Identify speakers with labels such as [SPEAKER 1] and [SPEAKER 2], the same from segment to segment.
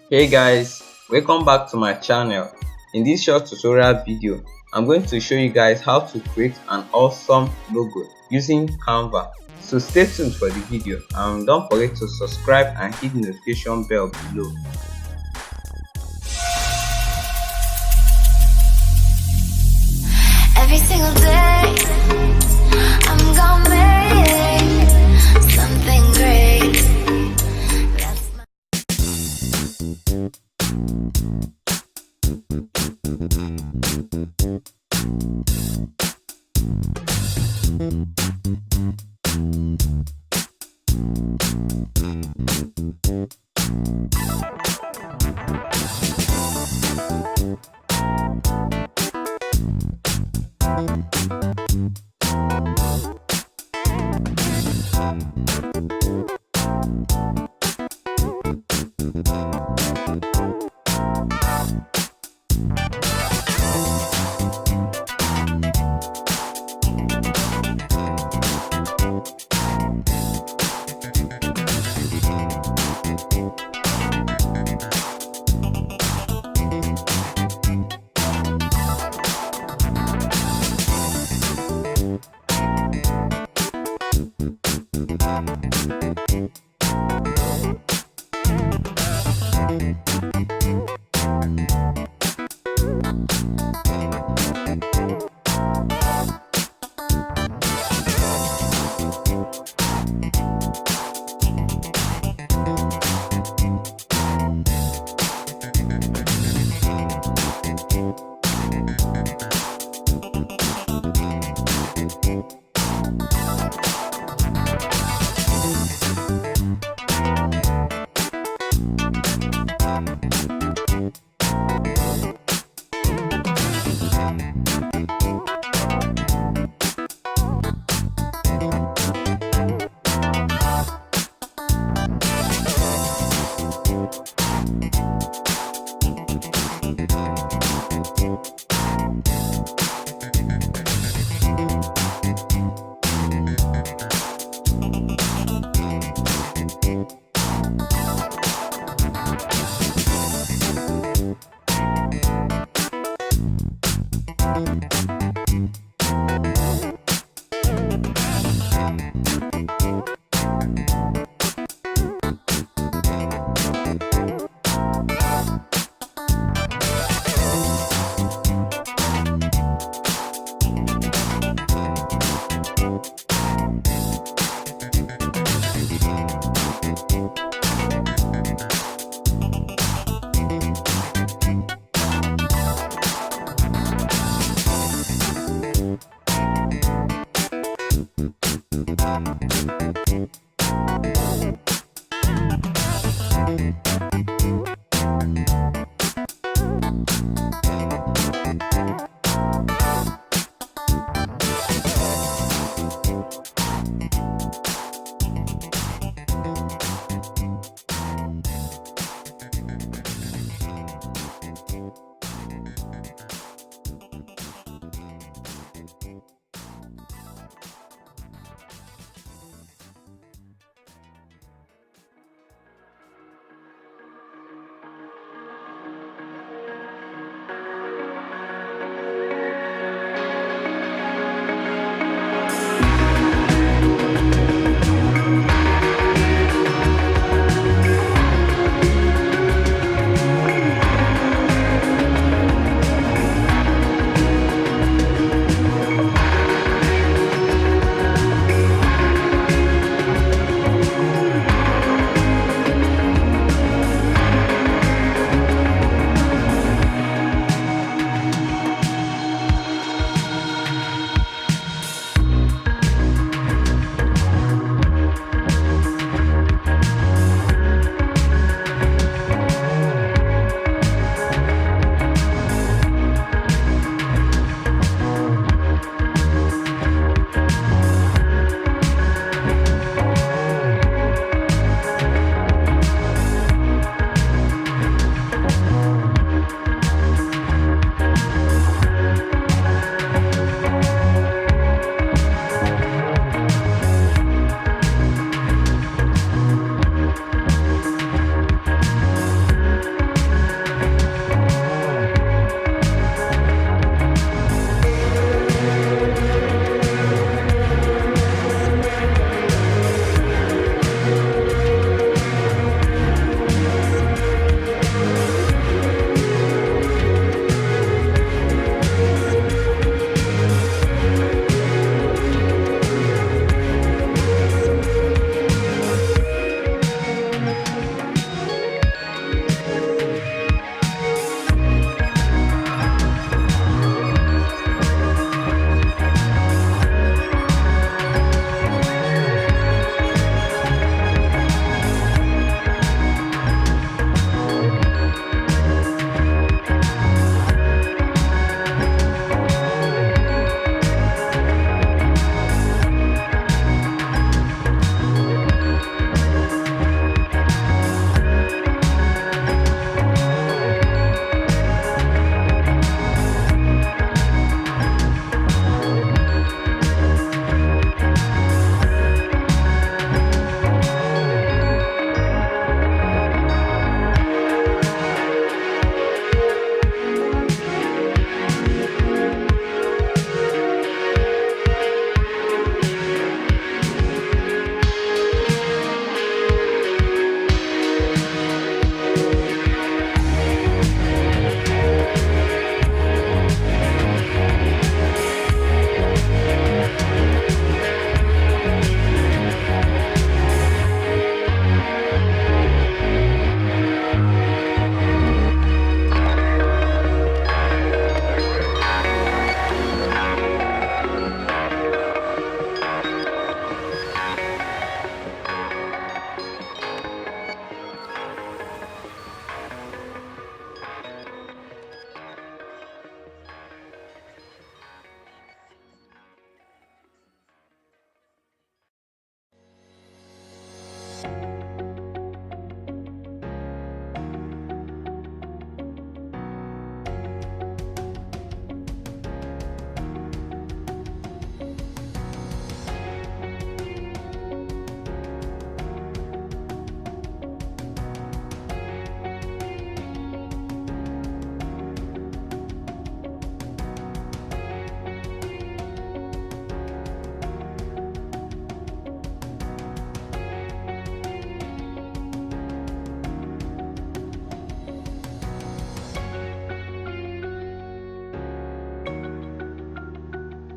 [SPEAKER 1] Hey guys, welcome back to my channel. In this short tutorial video, I'm going to show you guys how to create an awesome logo using Canva. So stay tuned for the video and don't forget to subscribe and hit the notification bell below.
[SPEAKER 2] Every single day, I'm gonna make something great. That's my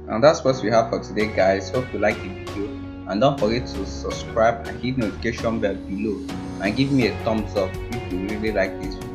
[SPEAKER 1] And that's what we have for today, guys. Hope you like the video, and don't forget to subscribe and hit notification bell below and give me a thumbs up if you really like this video.